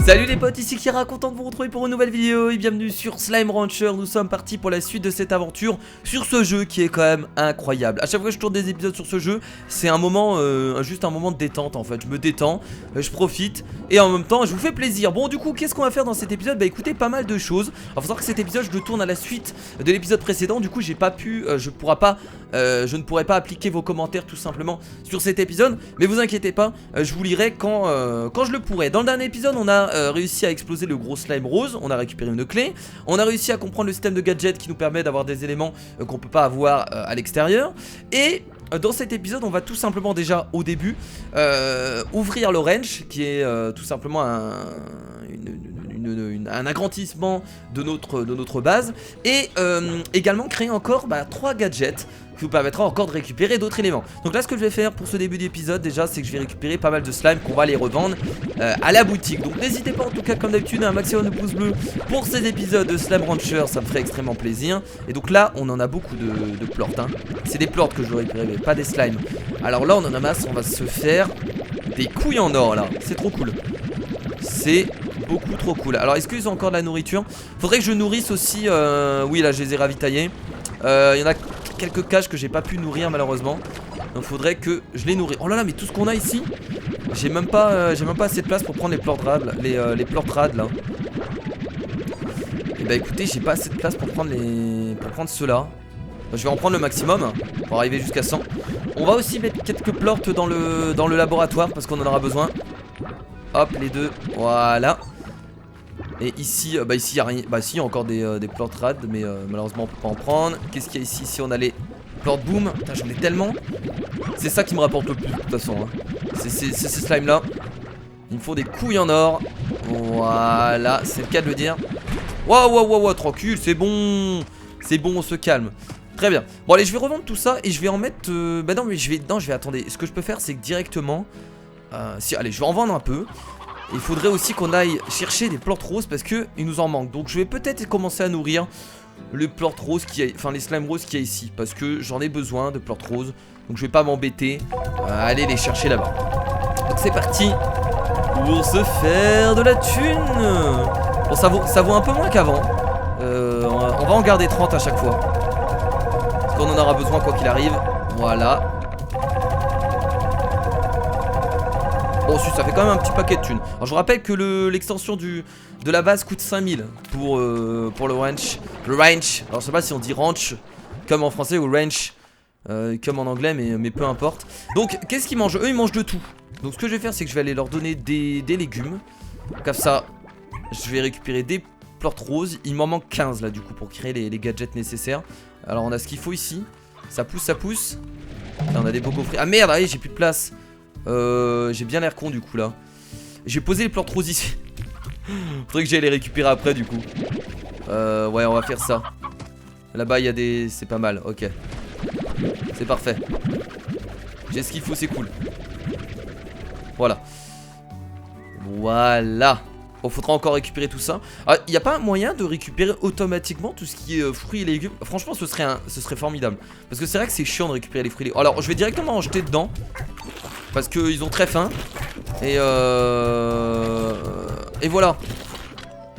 Salut les potes, ici Kira, content de vous retrouver pour une nouvelle vidéo et bienvenue sur Slime Rancher. Nous sommes partis pour la suite de cette aventure sur ce jeu qui est quand même incroyable. A chaque fois que je tourne des épisodes sur ce jeu, c'est un moment, juste un moment de détente en fait. Je me détends, je profite et en même temps je vous fais plaisir. Bon du coup, qu'est-ce qu'on va faire dans cet épisode? Bah écoutez, pas mal de choses. Alors faut savoir que cet épisode je le tourne à la suite de l'épisode précédent. Du coup j'ai pas pu, je ne pourrai pas appliquer vos commentaires tout simplement sur cet épisode. Mais vous inquiétez pas, je vous lirai quand je le pourrai. Dans le dernier épisode on a réussi à exploser le gros slime rose, on a récupéré une clé, on a réussi à comprendre le système de gadget qui nous permet d'avoir des éléments qu'on peut pas avoir à l'extérieur. Et dans cet épisode on va tout simplement déjà au début ouvrir l'orange qui est tout simplement un agrandissement de notre base. Et également créer encore 3 gadgets qui vous permettra encore de récupérer d'autres éléments. Donc là ce que je vais faire pour ce début d'épisode déjà, c'est que je vais récupérer pas mal de slime qu'on va les revendre à la boutique. Donc n'hésitez pas en tout cas comme d'habitude à un maximum de pouces bleus pour ces épisodes de Slime Rancher, ça me ferait extrêmement plaisir. Et donc là on en a beaucoup de plorts hein. C'est des plorts que je veux récupérer mais pas des slimes. Alors là on en a masse, on va se faire des couilles en or là, c'est trop cool. C'est beaucoup trop cool. Alors est-ce qu'ils ont encore de la nourriture? Faudrait que je nourrisse aussi, oui là je les ai ravitaillés. Il y en a quelques cages que j'ai pas pu nourrir malheureusement. Donc faudrait que je les nourris. Oh là là, mais tout ce qu'on a ici, j'ai même pas assez de place pour prendre les plortrades, les plortrades là. Et bah écoutez, j'ai pas assez de place pour prendre ceux-là. Je vais en prendre le maximum pour arriver jusqu'à 100. On va aussi mettre quelques plortes dans le laboratoire parce qu'on en aura besoin. Hop, les deux, voilà. Et ici, ici il y a rien. Bah si, il y a encore des plortrades, mais malheureusement on peut pas en prendre. Qu'est-ce qu'il y a ici? Ici on a les plort boom. Putain, j'en ai tellement. C'est ça qui me rapporte le plus de toute façon hein. C'est ces slimes là. Il me faut des couilles en or. Voilà, c'est le cas de le dire. Waouh, tranquille, c'est bon. C'est bon, on se calme. Très bien. Bon allez, je vais revendre tout ça et je vais en mettre bah non mais je vais attendez. Ce que je peux faire c'est que directement si allez, je vais en vendre un peu. Il faudrait aussi qu'on aille chercher des plantes roses parce que il nous en manque. Donc je vais peut-être commencer à nourrir les plantes roses les slime roses qu'il y a ici parce que j'en ai besoin de plantes roses. Donc je vais pas m'embêter à aller les chercher là-bas. Donc c'est parti pour se faire de la thune. Bon ça vaut un peu moins qu'avant. On va en garder 30 à chaque fois parce qu'on en aura besoin quoi qu'il arrive. Voilà. Bon si, ça fait quand même un petit paquet de thunes. Alors je vous rappelle que l'extension de la base coûte 5000 pour le ranch. Le ranch, alors je sais pas si on dit ranch comme en français ou ranch comme en anglais mais peu importe. Donc qu'est-ce qu'ils mangent? Eux ils mangent de tout. Donc ce que je vais faire c'est que je vais aller leur donner des légumes. Comme ça je vais récupérer des plantes roses. Il m'en manque 15 là du coup pour créer les gadgets nécessaires. Alors on a ce qu'il faut ici. Ça pousse. Là on a des beaux coffrets. Ah merde, allez, j'ai plus de place. J'ai bien l'air con du coup là. J'ai posé les plantes roses ici. Faudrait que j'aille les récupérer après du coup. Ouais, on va faire ça. Là-bas il y a des... c'est pas mal, ok. C'est parfait. J'ai ce qu'il faut, c'est cool. Voilà. Voilà. Bon, faudra encore récupérer tout ça. Ah, il n'y a pas un moyen de récupérer automatiquement tout ce qui est fruits et légumes? Franchement ce serait formidable. Parce que c'est vrai que c'est chiant de récupérer les fruits et légumes. Alors je vais directement en jeter dedans parce qu'ils ont très faim. Et voilà.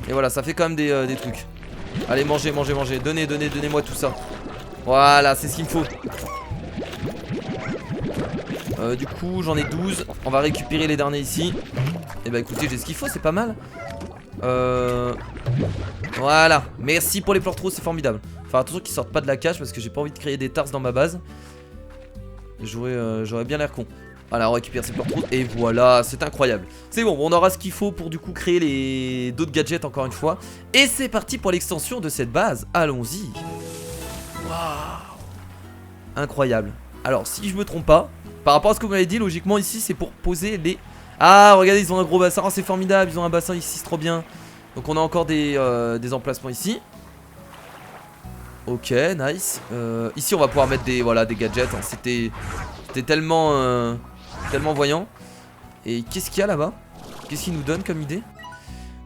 Et voilà, ça fait quand même des trucs. Allez, mangez. Donnez-moi tout ça. Voilà, c'est ce qu'il me faut. Du coup, j'en ai 12. On va récupérer les derniers ici. Et bah écoutez, j'ai ce qu'il faut, c'est pas mal. Voilà. Merci pour les plantes roses, c'est formidable. Enfin, attention qu'ils sortent pas de la cage parce que j'ai pas envie de créer des tarses dans ma base. J'aurais bien l'air con. Voilà, on récupère ces plantes roses et voilà, c'est incroyable. C'est bon, on aura ce qu'il faut pour du coup créer d'autres gadgets encore une fois. Et c'est parti pour l'extension de cette base. Allons-y. Waouh. Incroyable. Alors, si je me trompe pas, par rapport à ce que vous m'avez dit, logiquement ici c'est pour poser les... Ah, regardez, ils ont un gros bassin. Oh, c'est formidable, ils ont un bassin ici, c'est trop bien. Donc on a encore des emplacements ici. Ok, nice. Ici on va pouvoir mettre des gadgets hein. C'était tellement voyant. Et qu'est-ce qu'il y a là-bas? Qu'est-ce qu'il nous donne comme idée?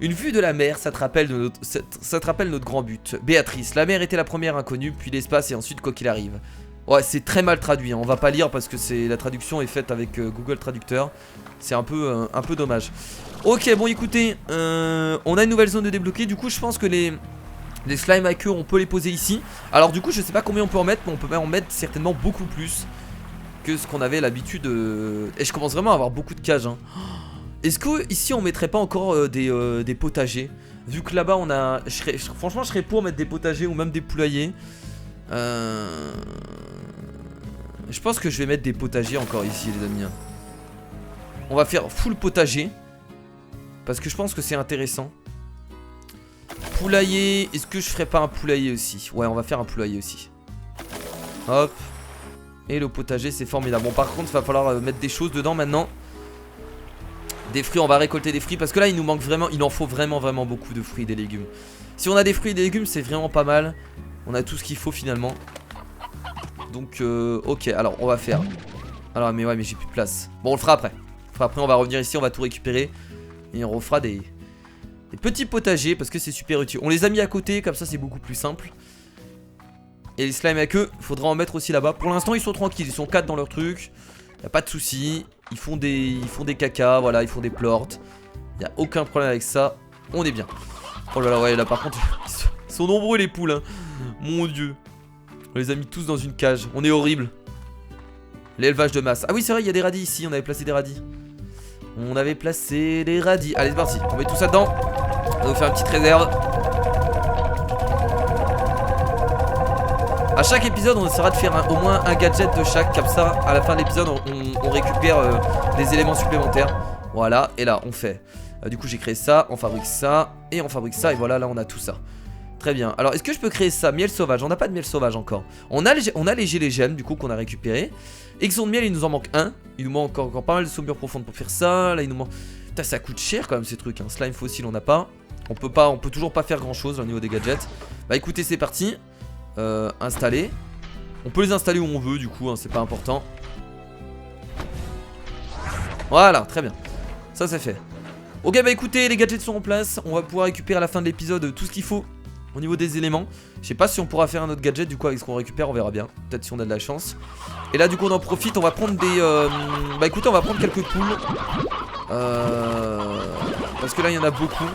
Une vue de la mer, ça te rappelle notre grand but. Béatrice, la mer était la première inconnue, puis l'espace et ensuite quoi qu'il arrive. Ouais, c'est très mal traduit, hein. On va pas lire parce que la traduction est faite avec Google Traducteur. C'est un peu dommage. Ok, bon écoutez, on a une nouvelle zone de débloquer. Du coup je pense que les slimes à queue on peut les poser ici. Alors du coup je sais pas combien on peut en mettre, mais on peut en mettre certainement beaucoup plus que ce qu'on avait l'habitude. Et je commence vraiment à avoir beaucoup de cages hein. Est-ce que ici on mettrait pas encore des potagers? Vu que là-bas on a... franchement je serais pour mettre des potagers ou même des poulaillers. Je pense que je vais mettre des potagers encore ici les amis. On va faire full potager parce que je pense que c'est intéressant. Poulailler, est-ce que je ferais pas un poulailler aussi? Ouais, on va faire un poulailler aussi. Hop. Et le potager, c'est formidable. Bon, par contre, il va falloir mettre des choses dedans maintenant. Des fruits, on va récolter des fruits parce que là, il nous manque vraiment, il en faut vraiment beaucoup de fruits et des légumes. Si on a des fruits et des légumes, c'est vraiment pas mal. On a tout ce qu'il faut finalement. Donc, ok, alors on va faire. Alors, mais ouais, mais j'ai plus de place. Bon, on le fera après. Après, on va revenir ici, on va tout récupérer. Et on refera des petits potagers parce que c'est super utile. On les a mis à côté, comme ça c'est beaucoup plus simple. Et les slimes à queue, il faudra en mettre aussi là-bas. Pour l'instant ils sont tranquilles, ils sont 4 dans leur truc. Y a pas de souci. Ils font des caca, voilà, ils font des plorts. Y a aucun problème avec ça. On est bien. Oh là là, ouais, là par contre, ils sont nombreux les poules hein. Mon dieu. On les a mis tous dans une cage, on est horrible. L'élevage de masse. Ah oui c'est vrai, il y a des radis ici, on avait placé des radis. On avait placé des radis. Allez c'est parti, on met tout ça dedans. On va vous faire une petite réserve. A chaque épisode on essaiera de faire au moins un gadget de chaque. Comme ça à la fin de l'épisode on récupère des éléments supplémentaires. Voilà, et là on fait du coup j'ai créé ça, on fabrique ça. Et on fabrique ça, et voilà là on a tout ça. Très bien, alors est-ce que je peux créer ça? Miel sauvage, on n'a pas de miel sauvage encore. On a les GLGM du coup qu'on a récupéré. Exon de miel, il nous en manque un. Il nous manque encore pas mal de saumure profonde pour faire ça. Là il nous manque... Putain ça coûte cher quand même ces trucs hein. Slime fossile on n'a pas. On peut toujours pas faire grand chose au niveau des gadgets. Bah écoutez c'est parti. Installer. On peut les installer où on veut du coup hein, c'est pas important. Voilà très bien. Ça c'est fait. Ok bah écoutez les gadgets sont en place. On va pouvoir récupérer à la fin de l'épisode tout ce qu'il faut au niveau des éléments. Je sais pas si on pourra faire un autre gadget du coup avec ce qu'on récupère, on verra bien. Peut-être si on a de la chance. Et là du coup on en profite, on va prendre des... Bah écoutez on va prendre quelques poules. Parce que là il y en a beaucoup.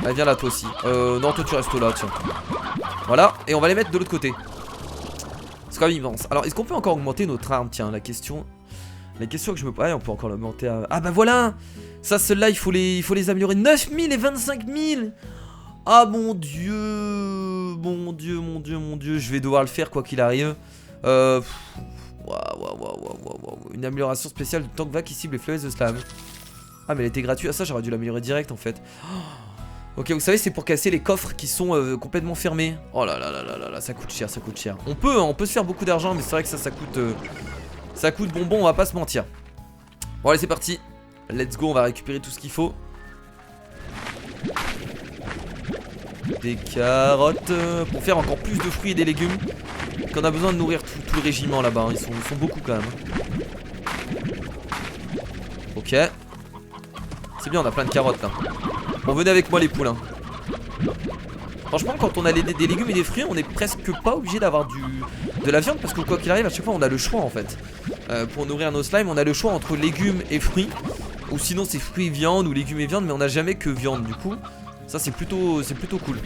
Allez viens là toi aussi. Non toi tu restes là tiens. Voilà et on va les mettre de l'autre côté. C'est quand même immense. Alors est-ce qu'on peut encore augmenter notre arme? Tiens la question que je me pose. Ouais on peut encore l'augmenter à... Ah bah voilà. Ça ceux-là il faut les améliorer. 9000 et 25000. Ah mon dieu. Mon dieu. Je vais devoir le faire quoi qu'il arrive. Waouh. Une amélioration spéciale de tank va qui cible les flèches de slam. Ah mais elle était gratuite. Ah ça j'aurais dû l'améliorer direct en fait. Ok vous savez c'est pour casser les coffres qui sont complètement fermés. Oh là là ça coûte cher, On peut se faire beaucoup d'argent mais c'est vrai que ça coûte bonbon, on va pas se mentir. Bon allez c'est parti. Let's go, on va récupérer tout ce qu'il faut. Des carottes pour faire encore plus de fruits et des légumes. Qu'on a besoin de nourrir tout le régiment là-bas hein. Ils sont beaucoup quand même. Ok. C'est bien on a plein de carottes là. Bon venez avec moi les poules hein. Franchement quand on a des légumes et des fruits on est presque pas obligé d'avoir de la viande. Parce que quoi qu'il arrive à chaque fois on a le choix en fait. Pour nourrir nos slimes on a le choix entre légumes et fruits. Ou sinon c'est fruits et viande ou légumes et viande. Mais on a jamais que viande du coup. Ça c'est plutôt cool.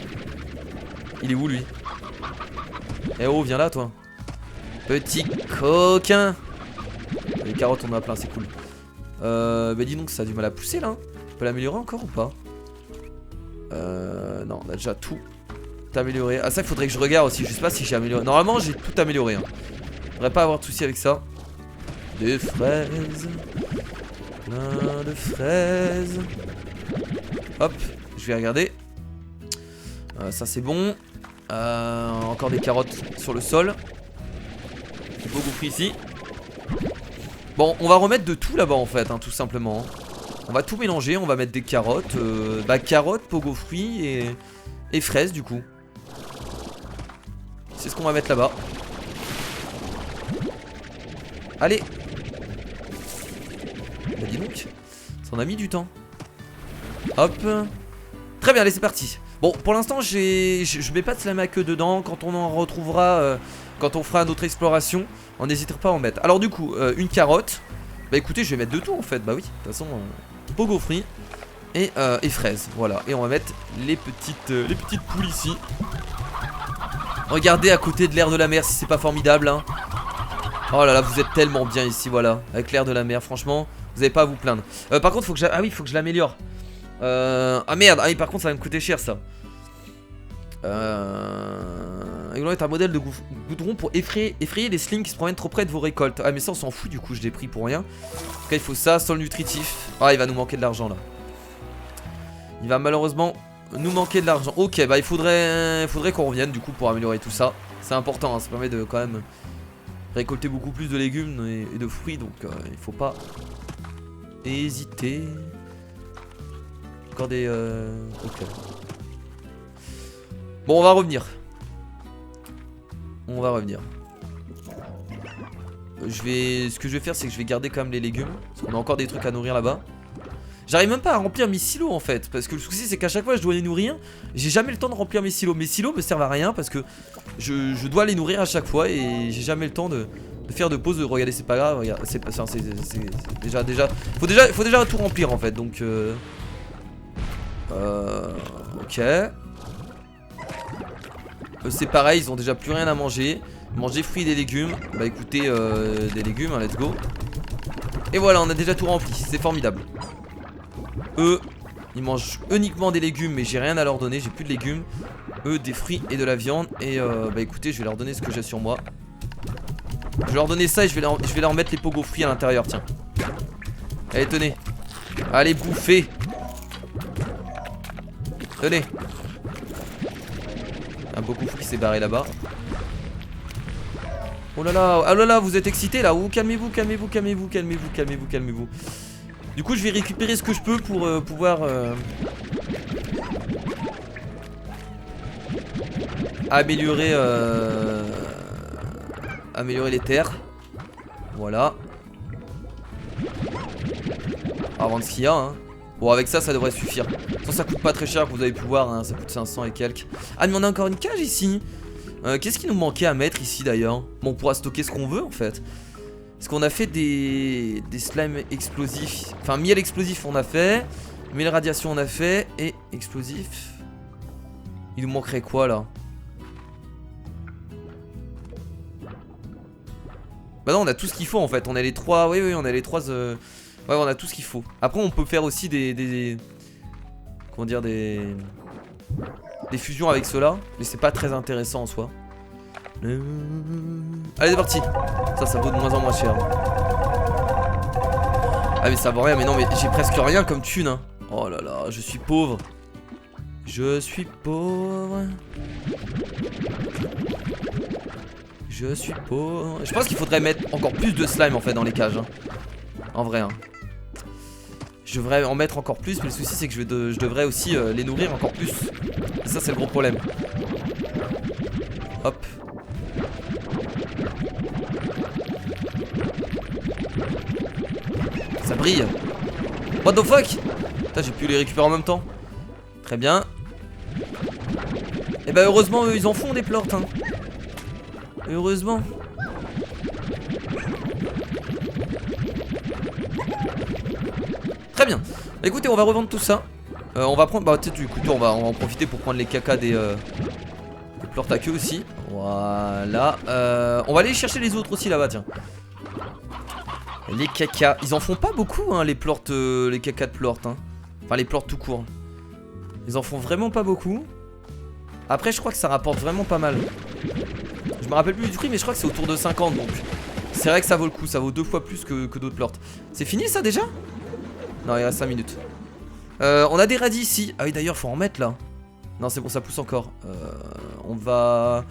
Il est où lui? Eh oh viens là toi. Petit coquin. Les carottes on en a plein c'est cool. Bah dis donc ça a du mal à pousser là. On peut l'améliorer encore ou pas? Non on a déjà tout amélioré. Ah ça il faudrait que je regarde aussi. Je sais pas si j'ai amélioré. Normalement j'ai tout amélioré hein. Je devrais pas avoir de soucis avec ça. Des fraises. Plein de fraises. Hop. Je vais regarder. Ça c'est bon. Encore des carottes sur le sol. Beaucoup pris ici. Bon on va remettre de tout là-bas en fait hein, tout simplement. On va tout mélanger. On va mettre des carottes. Carottes, pogo fruits et fraises du coup. C'est ce qu'on va mettre là-bas. Allez. Bah dis donc. Ça en a mis du temps. Hop. Très bien allez c'est parti. Bon pour l'instant je mets pas de slime à queue dedans. Quand on en retrouvera quand on fera notre exploration on n'hésitera pas à en mettre. Alors du coup une carotte. Bah écoutez je vais mettre de tout en fait. Bah oui de toute façon pogo fruits. et fraises. Voilà, et on va mettre les petites poules ici. Regardez à côté de l'air de la mer si c'est pas formidable hein. Oh là là, vous êtes tellement bien ici, voilà. Avec l'air de la mer, franchement, vous avez pas à vous plaindre. Par contre, faut que je l'améliore. Ah merde, ah oui, par contre, ça va me coûter cher ça. Il est un modèle de goudron pour effrayer les slings qui se promènent trop près de vos récoltes. Ah mais ça on s'en fout du coup, je l'ai pris pour rien. En tout cas il faut ça, sol nutritif. Ah il va nous manquer de l'argent là. Il va malheureusement nous manquer de l'argent. Ok bah il faudrait qu'on revienne du coup pour améliorer tout ça. C'est important hein, ça permet de quand même récolter beaucoup plus de légumes et de fruits. Donc il faut pas hésiter. Encore des... ok. Bon on va revenir. On va revenir. Ce que je vais faire c'est que je vais garder quand même les légumes. Parce qu'on a encore des trucs à nourrir là-bas. J'arrive même pas à remplir mes silos en fait. Parce que le souci c'est qu'à chaque fois je dois les nourrir. J'ai jamais le temps de remplir mes silos. Mes silos me servent à rien parce que je dois les nourrir à chaque fois. Et j'ai jamais le temps de faire de pause. Regardez c'est pas grave. Regarde, c'est déjà faut déjà tout remplir en fait. Donc ok. C'est pareil, ils ont déjà plus rien à manger. Manger des fruits et des légumes. Bah écoutez, des légumes, hein, let's go. Et voilà, on a déjà tout rempli, c'est formidable. Eux, ils mangent uniquement des légumes, mais j'ai rien à leur donner, j'ai plus de légumes. Eux, des fruits et de la viande. Et bah écoutez, je vais leur donner ce que j'ai sur moi. Je vais leur donner ça et je vais leur mettre les pogos fruits à l'intérieur, tiens. Allez, tenez. Allez, bouffez. Tenez. Un beau qui s'est barré là-bas. Oh là là, vous êtes excités là. Oh, calmez-vous. Du coup, je vais récupérer ce que je peux pour pouvoir améliorer les terres. Voilà. Avant de ce qu'il y a hein. Bon avec ça devrait suffire. Ça coûte pas très cher, vous avez pu voir hein, ça coûte 500 et quelques. Ah mais on a encore une cage ici. Qu'est-ce qui nous manquait à mettre ici d'ailleurs? Bon on pourra stocker ce qu'on veut en fait. Est-ce qu'on a fait des slimes explosifs? Enfin miel explosif on a fait. Miel radiation on a fait. Et explosif. Il nous manquerait quoi là? Bah non on a tout ce qu'il faut en fait. On a les trois. Oui on a les trois ouais on a tout ce qu'il faut. Après on peut faire aussi comment dire des fusions avec ceux-là. Mais c'est pas très intéressant en soi. Allez c'est parti. Ça vaut de moins en moins cher. Ah mais ça vaut rien. Mais non mais j'ai presque rien comme thune hein. Oh là là je suis pauvre. Je suis pauvre. Je pense qu'il faudrait mettre encore plus de slime en fait dans les cages hein. En vrai hein. Je devrais en mettre encore plus. Mais le souci c'est que je devrais aussi les nourrir encore plus. Et ça c'est le gros problème. Hop. Ça brille. What the fuck. Putain j'ai pu les récupérer en même temps. Très bien. Et bah heureusement eux ils en font des plorts hein. Heureusement. Très bien. Écoutez, on va revendre tout ça. On va prendre. Bah, du coup, on va en profiter pour prendre les cacas des plorts à queue aussi. Voilà. On va aller chercher les autres aussi là-bas, tiens. Les cacas. Ils en font pas beaucoup, hein, les plorts, les cacas de plorts. Hein. Enfin, les plorts tout court. Ils en font vraiment pas beaucoup. Après, je crois que ça rapporte vraiment pas mal. Je me rappelle plus du prix, mais je crois que c'est autour de 50. Donc, c'est vrai que ça vaut le coup. Ça vaut 2 fois plus que d'autres plorts. C'est fini ça déjà? Non, il reste 5 minutes. On a des radis ici. Ah oui, d'ailleurs, faut en mettre là. Non, c'est bon, ça pousse encore. On va...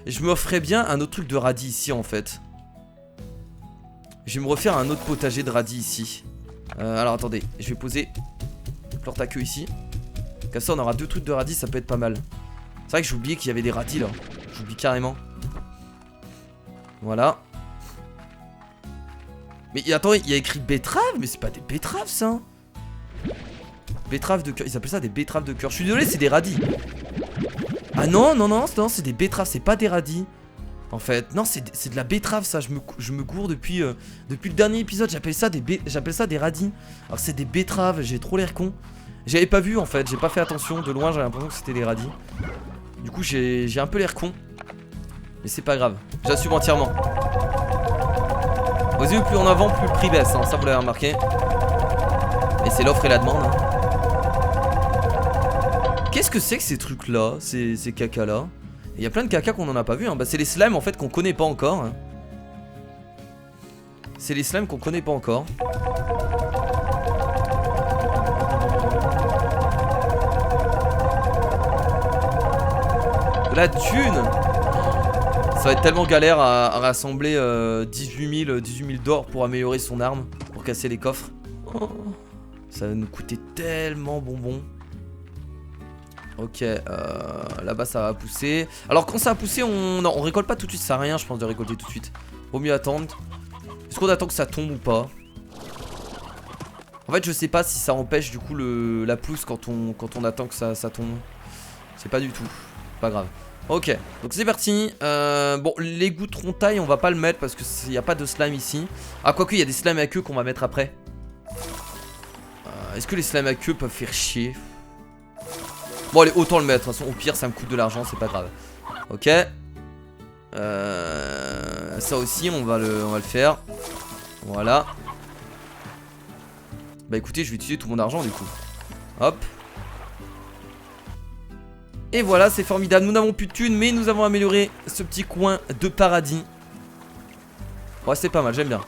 Je me ferais bien un autre truc de radis ici, en fait. Je vais me refaire un autre potager de radis ici. Alors, attendez. Je vais poser le plort à queue ici. Comme ça, on aura 2 trucs de radis, ça peut être pas mal. C'est vrai que j'ai oublié qu'il y avait des radis, là. J'oublie carrément. Voilà. Mais attends, il y a écrit betterave, mais c'est pas des betteraves ça. Betteraves de cœur, ils appellent ça des betteraves de cœur. Je suis désolé, c'est des radis. Ah non, c'est des betteraves, c'est pas des radis. En fait, non, c'est de la betterave ça. Je me gourre depuis le dernier épisode. J'appelle ça des radis. Alors c'est des betteraves, j'ai trop l'air con. J'avais pas vu en fait, j'ai pas fait attention. De loin, j'avais l'impression que c'était des radis. Du coup, j'ai un peu l'air con. Mais c'est pas grave, j'assume entièrement. Aux yeux, plus en avant, plus le prix baisse, hein. Ça vous l'avez remarqué. Et c'est l'offre et la demande. Qu'est-ce que c'est que ces trucs là, ces caca là? Il y a plein de caca qu'on en a pas vu, hein. Bah c'est les slimes en fait qu'on connaît pas encore, hein. C'est les slimes qu'on connaît pas encore. De la thune. Ça va être tellement galère à rassembler 18 000 d'or pour améliorer son arme, pour casser les coffres. Oh, ça va nous coûter tellement bonbon. Ok, là-bas ça va pousser. Alors quand ça va pousser, non, on récolte pas tout de suite, ça sert à rien je pense de récolter tout de suite. Vaut mieux attendre. Est-ce qu'on attend que ça tombe ou pas? En fait je sais pas si ça empêche du coup la pousse quand on attend que ça tombe. C'est pas du tout, pas grave. Ok, donc c'est parti. Bon, l'égout de rontaille on va pas le mettre parce qu'il n'y a pas de slime ici. Ah quoique il y a des slimes à queue qu'on va mettre après. Est-ce que les slimes à queue peuvent faire chier? Bon allez, autant le mettre, de toute façon au pire ça me coûte de l'argent, c'est pas grave. Ok. Ça aussi on va le faire. Voilà. Bah écoutez, je vais utiliser tout mon argent du coup. Hop. Et voilà, c'est formidable, nous n'avons plus de thunes, mais nous avons amélioré ce petit coin de paradis. Ouais, c'est pas mal, j'aime bien.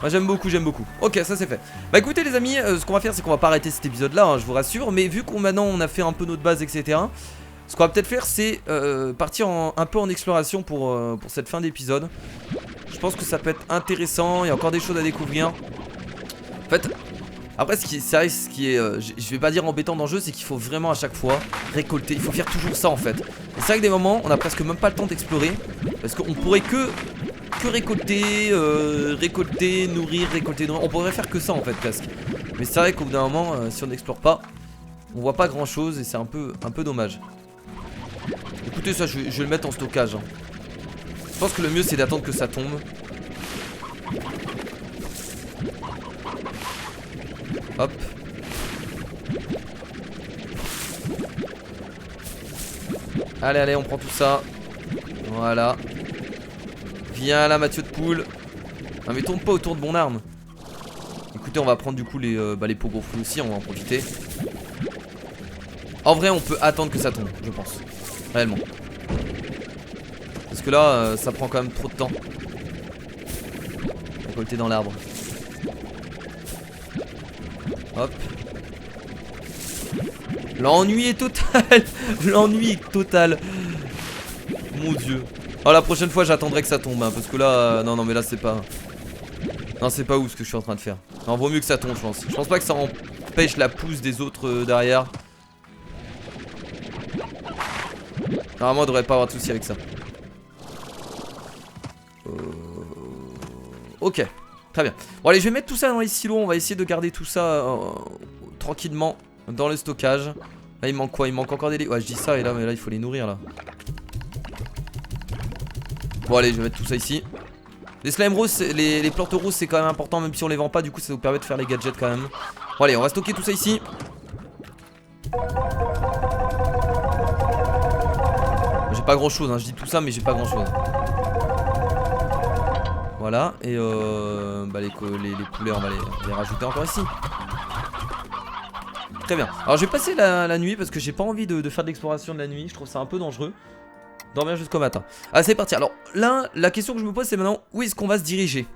Moi j'aime beaucoup, j'aime beaucoup. Ok, ça c'est fait. Bah écoutez les amis, ce qu'on va faire c'est qu'on va pas arrêter cet épisode là, hein, je vous rassure. Mais vu qu'on maintenant on a fait un peu notre base, etc. Ce qu'on va peut-être faire c'est partir un peu en exploration pour cette fin d'épisode. Je pense que ça peut être intéressant, il y a encore des choses à découvrir. En fait, après ce qui est, je vais pas dire embêtant dans le jeu, c'est qu'il faut vraiment à chaque fois récolter. Il faut faire toujours ça en fait. Et c'est vrai que des moments on a presque même pas le temps d'explorer. Parce qu'on pourrait que récolter, nourrir. On pourrait faire que ça en fait presque. Mais c'est vrai qu'au bout d'un moment, si on n'explore pas, on voit pas grand chose et c'est un peu dommage. Écoutez ça, je vais le mettre en stockage, hein. Je pense que le mieux c'est d'attendre que ça tombe. Hop. Allez, on prend tout ça. Voilà. Viens là Mathieu de poule. Non mais tourne pas autour de mon arme. Écoutez, on va prendre du coup les pogos fruits aussi, on va en profiter. En vrai on peut attendre que ça tombe, je pense. Réellement. Parce que là ça prend quand même trop de temps. Récolter dans l'arbre. Hop. L'ennui est total. L'ennui est total. Mon dieu. Oh la prochaine fois j'attendrai que ça tombe, hein, parce que là non mais là c'est pas. Non c'est pas ouf ce que je suis en train de faire. Non vaut mieux que ça tombe je pense. Je pense pas que ça empêche la pousse des autres derrière. Normalement on devrait pas avoir de soucis avec ça. Ok. Très bien. Bon allez, je vais mettre tout ça dans les silos. On va essayer de garder tout ça tranquillement dans le stockage. Là il manque quoi? Il manque encore des... Ouais je dis ça et là, mais là il faut les nourrir là. Bon allez, je vais mettre tout ça ici. Les slime roses, les plantes roses c'est quand même important. Même si on les vend pas, du coup ça nous permet de faire les gadgets quand même. Bon allez, on va stocker tout ça ici. J'ai pas grand chose, hein. Je dis tout ça mais j'ai pas grand chose. Voilà, et bah les poulets on va les rajouter encore ici. Très bien. Alors je vais passer la nuit parce que j'ai pas envie de faire de l'exploration de la nuit. Je trouve ça un peu dangereux. Dormir jusqu'au matin. Ah c'est parti. Alors là la question que je me pose c'est maintenant où est-ce qu'on va se diriger.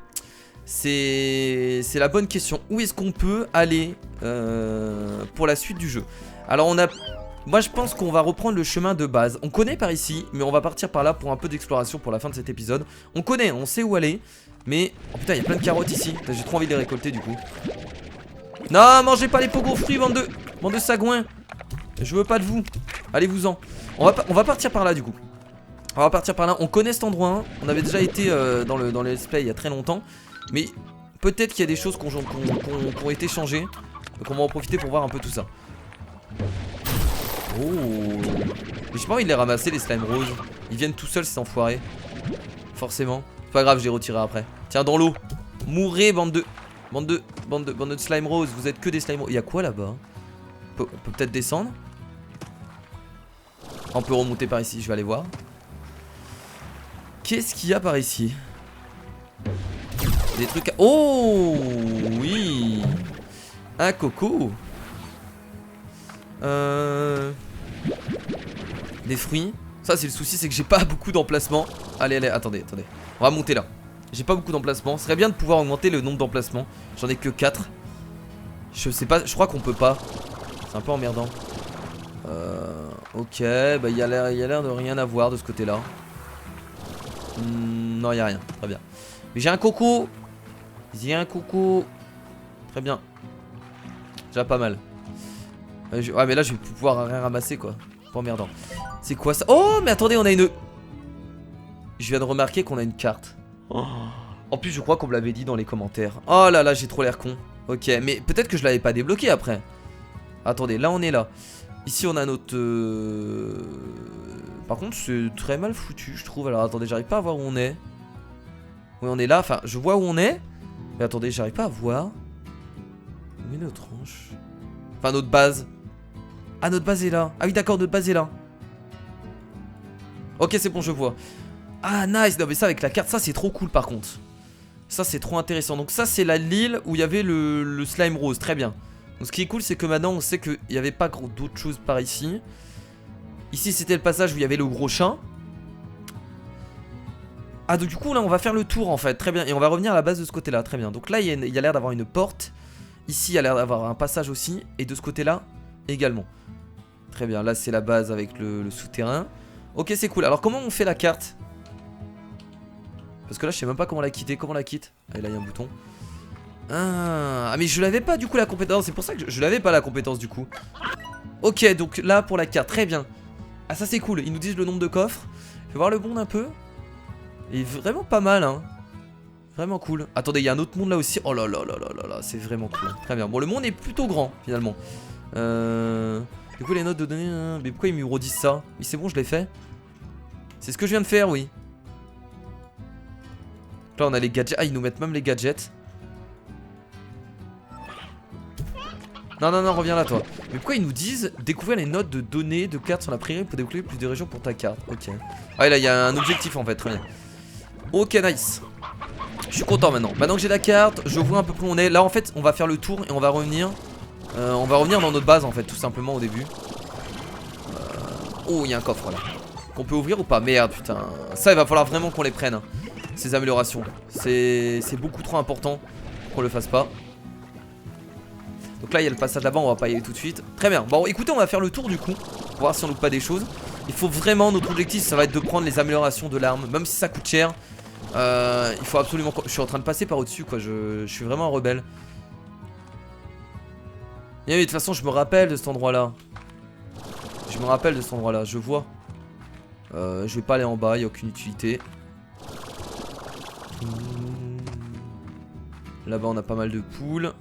C'est la bonne question. Où est-ce qu'on peut aller pour la suite du jeu. Alors on a... Moi je pense qu'on va reprendre le chemin de base. On connaît par ici, mais on va partir par là pour un peu d'exploration pour la fin de cet épisode. On connaît, on sait où aller. Mais, oh putain il y a plein de carottes ici. J'ai trop envie de les récolter du coup. Non mangez pas les pogos fruits bande de sagouins. Je veux pas de vous. Allez-vous-en. On va partir par là du coup. On va partir par là, on connaît cet endroit, hein. On avait déjà été dans le let's play il y a très longtemps. Mais peut-être qu'il y a des choses qui ont été changées. Donc on va en profiter pour voir un peu tout ça. Oh. Mais j'ai pas envie de les ramasser les slime roses. Ils viennent tout seuls ces enfoirés. Forcément. C'est pas grave, je les retirerai après. Tiens dans l'eau. Mourrez bande de slime roses. Vous êtes que des slime roses. Il y a quoi là-bas? On peut peut-être descendre. On peut remonter par ici, je vais aller voir. Qu'est-ce qu'il y a par ici? Des trucs à... Oh oui. Un coco. Des fruits. Ça c'est le souci, c'est que j'ai pas beaucoup d'emplacements. Allez, allez, attendez. On va monter là. J'ai pas beaucoup d'emplacements. Ce serait bien de pouvoir augmenter le nombre d'emplacements. J'en ai que 4. Je sais pas, je crois qu'on peut pas. C'est un peu emmerdant. Ok, bah il y a l'air de rien avoir de ce côté-là. Non, il y a rien. Très bien. Mais j'ai un coco. J'ai un coco. Très bien. Déjà pas mal. Ouais, mais là je vais pouvoir rien ramasser quoi. Pas emmerdant. C'est quoi ça? Oh, mais attendez, on a une... Je viens de remarquer qu'on a une carte. Oh. En plus, je crois qu'on me l'avait dit dans les commentaires. Oh là là, j'ai trop l'air con. Ok, mais peut-être que je l'avais pas débloqué après. Attendez, là on est là. Ici on a notre... Par contre c'est très mal foutu je trouve. Alors attendez, j'arrive pas à voir où on est. Oui on est là, enfin je vois où on est. Mais attendez, j'arrive pas à voir. Où est notre tranche? Enfin notre base. Ah notre base est là. Ah oui d'accord, notre base est là. Ok c'est bon, je vois. Ah nice, non mais ça avec la carte, ça c'est trop cool par contre. Ça c'est trop intéressant. Donc ça c'est l'île où il y avait le slime rose, très bien. Donc ce qui est cool c'est que maintenant on sait qu'il n'y avait pas d'autres choses par ici. Ici c'était le passage où il y avait le gros chat. Ah donc du coup là on va faire le tour en fait, très bien. Et on va revenir à la base de ce côté là, très bien. Donc là il y a l'air d'avoir une porte. Ici il y a l'air d'avoir un passage aussi. Et de ce côté là également. Très bien, là c'est la base avec le souterrain. Ok c'est cool, alors comment on fait la carte? Parce que là je sais même pas comment la quitter, comment la quitte? Ah là il y a un bouton. Ah mais je l'avais pas du coup la compétence. C'est pour ça que je l'avais pas la compétence du coup. Ok donc là pour la carte, très bien. Ah ça c'est cool, ils nous disent le nombre de coffres. Je vais voir le monde un peu. Il est vraiment pas mal hein. Vraiment cool. Attendez, il y a un autre monde là aussi. Oh là là là là là là, c'est vraiment cool. Très bien, bon le monde est plutôt grand finalement. Du coup les notes de données, mais pourquoi ils me redisent ça? Oui c'est bon, je l'ai fait. C'est ce que je viens de faire, oui. Là on a les gadgets, ah ils nous mettent même les gadgets. Non, non, non, reviens là, toi. Mais pourquoi ils nous disent découvrir les notes de données de cartes sur la prairie pour découvrir plus de régions pour ta carte? Ok. Ah, là, il y a un objectif en fait, très bien. Ok, nice. Je suis content maintenant. Maintenant que j'ai la carte, je vois un peu plus où on est. Là, en fait, on va faire le tour et on va revenir. On va revenir dans notre base en fait, tout simplement au début. Oh, il y a un coffre là. Qu'on peut ouvrir ou pas? Merde, putain. Ça, il va falloir vraiment qu'on les prenne. Hein. Ces améliorations. C'est beaucoup trop important qu'on le fasse pas. Donc là il y a le passage là-bas, on va pas y aller tout de suite. Très bien, bon écoutez on va faire le tour du coup. Pour voir si on loupe pas des choses. Il faut vraiment, notre objectif ça va être de prendre les améliorations de l'arme. Même si ça coûte cher. Il faut absolument... Je suis en train de passer par au-dessus quoi, je suis vraiment un rebelle. Et oui, de toute façon je me rappelle de cet endroit là. Je me rappelle de cet endroit là, je vois. Je vais pas aller en bas, il n'y a aucune utilité. Là-bas on a pas mal de poules.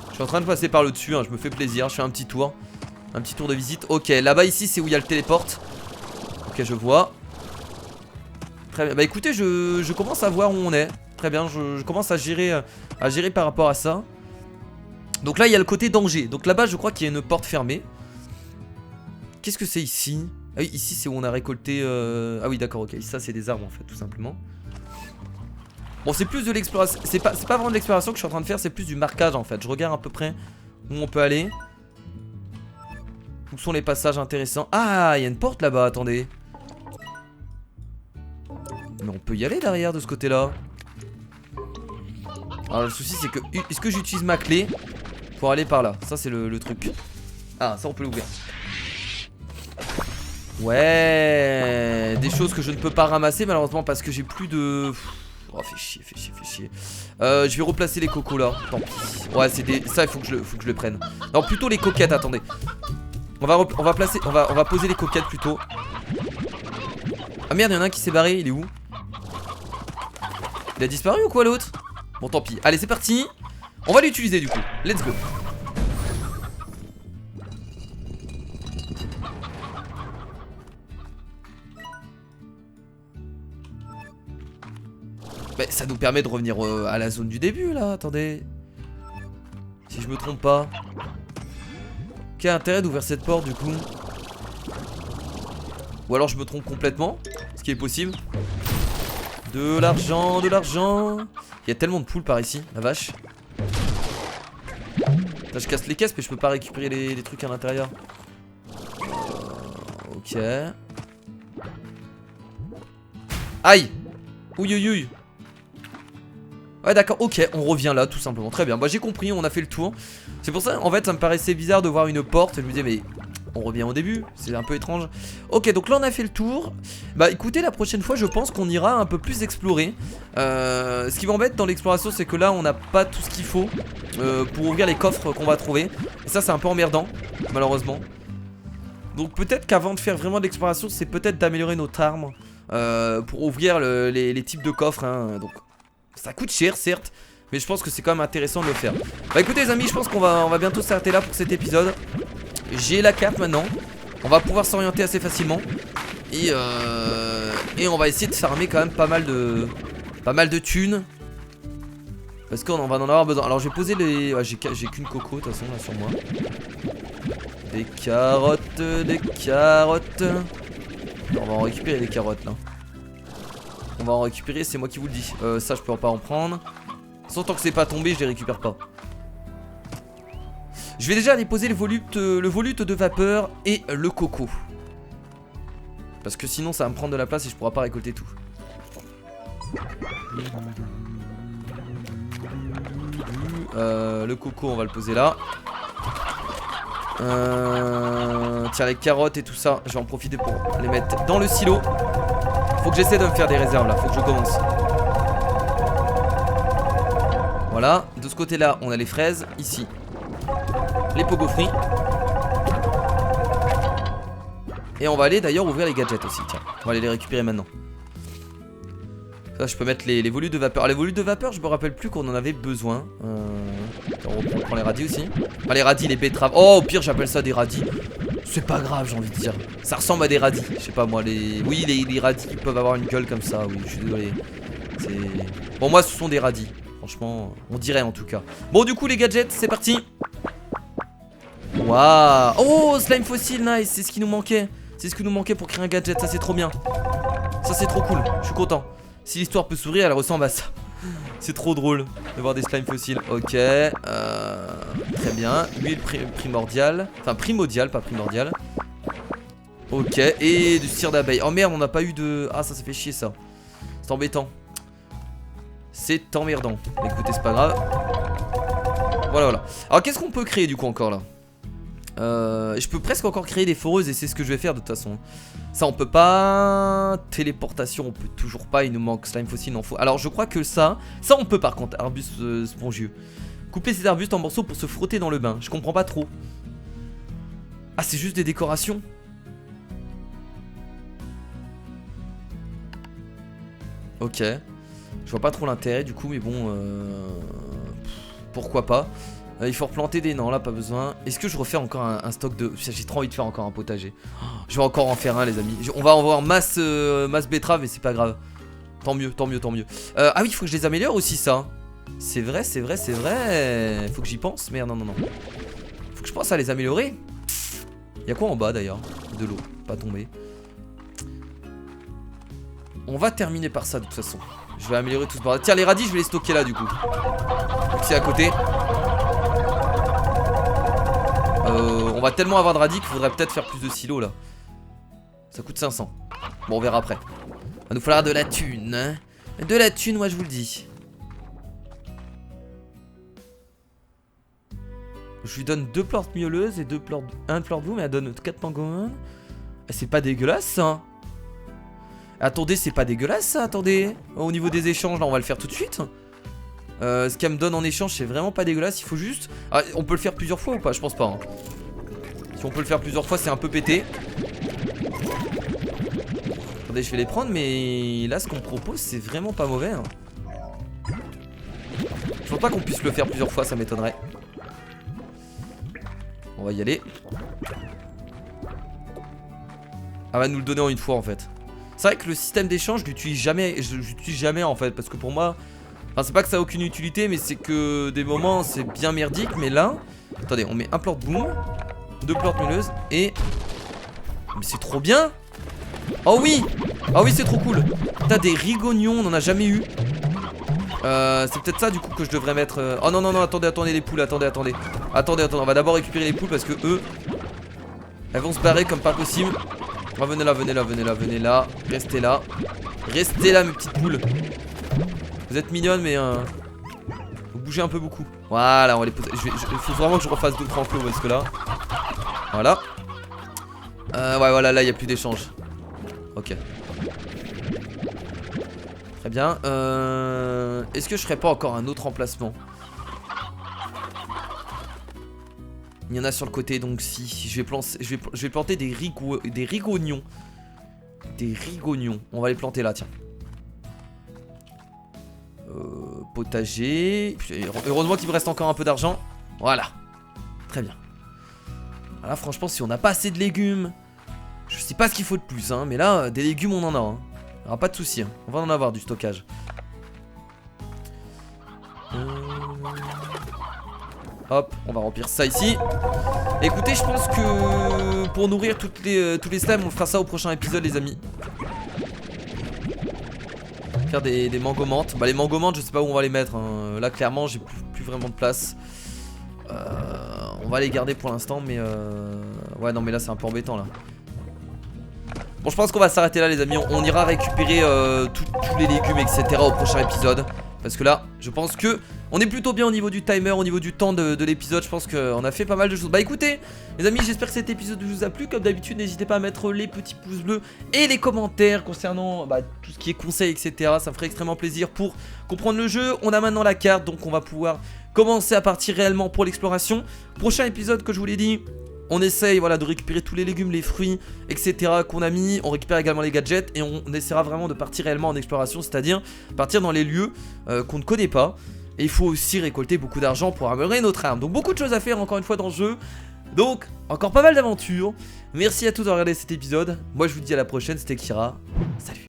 Je suis en train de passer par le dessus, hein, je me fais plaisir, je fais un petit tour. Un petit tour de visite. Ok, là-bas ici c'est où il y a le téléporte. Ok, je vois. Très bien, bah écoutez, je commence à voir où on est. Très bien, je commence à gérer par rapport à ça. Donc là il y a le côté danger. Donc là-bas je crois qu'il y a une porte fermée. Qu'est-ce que c'est ici? Ah oui, ici c'est où on a récolté... Ah oui d'accord, ok, ça c'est des arbres en fait, tout simplement. Bon c'est plus de l'exploration, c'est pas vraiment de l'exploration que je suis en train de faire, c'est plus du marquage en fait. Je regarde à peu près où on peut aller. Où sont les passages intéressants? Ah il y a une porte là-bas, attendez. Mais on peut y aller derrière de ce côté là. Alors le souci c'est que, est-ce que j'utilise ma clé pour aller par là? Ça c'est le truc. Ah ça on peut l'ouvrir. Ouais, des choses que je ne peux pas ramasser malheureusement parce que j'ai plus de... Oh fait chier, fait chier, fait chier. Je vais replacer les cocos là. Tant pis. Ouais c'est des... Ça il faut que je le prenne. Non plutôt les coquettes, attendez. On va poser les coquettes plutôt. Ah merde, il y en a un qui s'est barré, il est où? Il a disparu ou quoi l'autre? Bon tant pis, allez c'est parti. On va l'utiliser du coup, let's go. Bah, ça nous permet de revenir à la zone du début là, attendez. Si je me trompe pas. Quel intérêt d'ouvrir cette porte du coup? Ou alors je me trompe complètement, ce qui est possible. De l'argent, de l'argent. Il y a tellement de poules par ici, la vache. Là, je casse les caisses mais je peux pas récupérer les trucs à l'intérieur. Ok. Aïe. Ouïe ouïe ouïe. Ouais d'accord, ok, on revient là tout simplement, très bien. Bah j'ai compris, on a fait le tour. C'est pour ça, en fait, ça me paraissait bizarre de voir une porte. Je me disais mais on revient au début, c'est un peu étrange. Ok, donc là on a fait le tour. Bah écoutez, la prochaine fois je pense qu'on ira un peu plus explorer. Ce qui m'embête dans l'exploration, c'est que là on n'a pas tout ce qu'il faut pour ouvrir les coffres qu'on va trouver. Et ça c'est un peu emmerdant, malheureusement. Donc peut-être qu'avant de faire vraiment de l'exploration, c'est peut-être d'améliorer notre arme pour ouvrir les types de coffres, hein. Donc ça coûte cher certes, mais je pense que c'est quand même intéressant de le faire. Bah écoutez les amis, je pense qu'on va bientôt s'arrêter là pour cet épisode. J'ai la carte maintenant. On va pouvoir s'orienter assez facilement. Et on va essayer de farmer quand même pas mal de thunes. Parce qu'on va en avoir besoin. Alors je vais poser les... Ouais, j'ai qu'une coco de toute façon là sur moi. Des carottes, des carottes. Non, on va en récupérer des carottes là. On va en récupérer, c'est moi qui vous le dis. Ça je peux pas en prendre. Sans tant que c'est pas tombé, je les récupère pas. Je vais déjà aller poser le volute de vapeur et le coco. Parce que sinon ça va me prendre de la place et je pourrai pas récolter tout. Le coco on va le poser là. Tiens, les carottes et tout ça, je vais en profiter pour les mettre dans le silo. Faut que j'essaie de me faire des réserves là, faut que je commence. Voilà, de ce côté là on a les fraises, ici les pogo fruits. Et on va aller d'ailleurs ouvrir les gadgets aussi, tiens. On va aller les récupérer maintenant. Ça je peux mettre les volutes de vapeur. Les volutes de vapeur je me rappelle plus qu'on en avait besoin. On prend les radis aussi. Enfin les radis, les betteraves. Oh au pire j'appelle ça des radis. C'est pas grave j'ai envie de dire. Ça ressemble à des radis. Je sais pas moi oui les radis qui peuvent avoir une gueule comme ça. Oui je suis désolé. Bon moi ce sont des radis. Franchement on dirait en tout cas. Bon du coup les gadgets c'est parti. Waouh. Oh slime fossile nice. C'est ce qui nous manquait. C'est ce qui nous manquait pour créer un gadget. Ça c'est trop bien. Ça c'est trop cool. Je suis content. Si l'histoire peut sourire, elle ressemble à ça. C'est trop drôle de voir des slimes fossiles. Ok, très bien. Huile primordiale. Enfin primordiale, pas primordiale. Ok, et du cire d'abeille. Oh merde, on n'a pas eu de... Ah ça fait chier ça. C'est embêtant. C'est emmerdant. Écoutez, c'est pas grave. Voilà, voilà. Alors qu'est-ce qu'on peut créer du coup encore là? Je peux presque encore créer des foreuses et c'est ce que je vais faire de toute façon. Ça on peut pas. Téléportation on peut toujours pas, il nous manque slime fossile, il en faut. Alors je crois que ça on peut par contre, arbuste spongieux. Couper ces arbustes en morceaux pour se frotter dans le bain, je comprends pas trop. Ah c'est juste des décorations. Ok. Je vois pas trop l'intérêt du coup mais bon pourquoi pas. Il faut replanter des... Non là pas besoin. Est-ce que je refais encore un stock de... J'ai trop envie de faire encore un potager. Je vais encore en faire un les amis. On va avoir masse betterave mais c'est pas grave. Tant mieux, tant mieux, tant mieux. Ah oui il faut que je les améliore aussi ça. C'est vrai, c'est vrai, c'est vrai. Faut que j'y pense. Merde non non non. Faut que je pense à les améliorer. Y'a quoi en bas d'ailleurs? De l'eau, pas tombé. On va terminer par ça de toute façon. Je vais améliorer tout ce bordel. Tiens les radis je vais les stocker là du coup. Donc c'est à côté. On va tellement avoir de radis qu'il faudrait peut-être faire plus de silos là. Ça coûte 500. Bon on verra après. Il va nous falloir de la thune hein. De la thune moi je vous le dis. Je lui donne 2 plantes mielleuses et 1 plante boue mais elle donne 4 pangolins. C'est pas dégueulasse ça. Attendez c'est pas dégueulasse ça. Attendez. Au niveau des échanges là on va le faire tout de suite. Ce qu'elle me donne en échange c'est vraiment pas dégueulasse. Il faut juste... Ah, on peut le faire plusieurs fois ou pas? Je pense pas hein. Si on peut le faire plusieurs fois c'est un peu pété. Attendez je vais les prendre mais là ce qu'on me propose c'est vraiment pas mauvais hein. Je pense pas qu'on puisse le faire plusieurs fois, ça m'étonnerait. On va y aller. Elle va nous le donner en une fois en fait. C'est vrai que le système d'échange, je l'utilise jamais en fait. Parce que pour moi, enfin c'est pas que ça a aucune utilité, mais c'est que des moments c'est bien merdique. Mais là, attendez, on met un plante boom, 2 plantes meuleuses et... Mais c'est trop bien. Oh oui. Ah oui c'est trop cool. T'as des rigognons, on en a jamais eu. C'est peut-être ça du coup que je devrais mettre. Oh non non non, attendez les poules, attendez, on va d'abord récupérer les poules parce que eux, elles vont se barrer comme pas possible. Oh, venez là, restez là mes petites poules. Vous êtes mignonnes mais vous bougez un peu beaucoup. Voilà, on va les poser. Il faut vraiment que je refasse d'autres enclos parce que là, voilà. Ouais voilà, là il n'y a plus d'échange. Ok. Très bien. Est-ce que je ferais pas encore un autre emplacement? Il y en a sur le côté, donc si. Je vais planter des rigognons. Des rigognons. On va les planter là, tiens. Potager. Heureusement qu'il me reste encore un peu d'argent. Voilà. Très bien. Voilà, franchement, si on n'a pas assez de légumes, je sais pas ce qu'il faut de plus, hein. Mais là, des légumes, on en a, hein. Alors pas de soucis, hein. On va en avoir du stockage. Hop, on va remplir ça ici. Écoutez, je pense que pour nourrir tous les slimes, on fera ça au prochain épisode, les amis. Faire des mangomantes. Bah les mangomantes, je sais pas où on va les mettre, hein. Là clairement j'ai plus vraiment de place. On va les garder pour l'instant, mais ouais non mais là c'est un peu embêtant là. Bon, je pense qu'on va s'arrêter là les amis. On ira récupérer tous les légumes etc au prochain épisode. Parce que là, je pense que on est plutôt bien au niveau du timer, au niveau du temps de l'épisode. Je pense qu'on a fait pas mal de choses. Bah écoutez, les amis, j'espère que cet épisode vous a plu. Comme d'habitude, n'hésitez pas à mettre les petits pouces bleus et les commentaires concernant tout ce qui est conseils, etc. Ça me ferait extrêmement plaisir pour comprendre le jeu. On a maintenant la carte, donc on va pouvoir commencer à partir réellement pour l'exploration. Prochain épisode, que je vous l'ai dit, on essaye voilà, de récupérer tous les légumes, les fruits, etc. qu'on a mis. On récupère également les gadgets et on essaiera vraiment de partir réellement en exploration, c'est-à-dire partir dans les lieux qu'on ne connaît pas. Et il faut aussi récolter beaucoup d'argent pour améliorer notre arme. Donc beaucoup de choses à faire encore une fois dans le jeu. Donc encore pas mal d'aventures. Merci à tous d'avoir regardé cet épisode. Moi je vous dis à la prochaine, c'était Kira. Salut.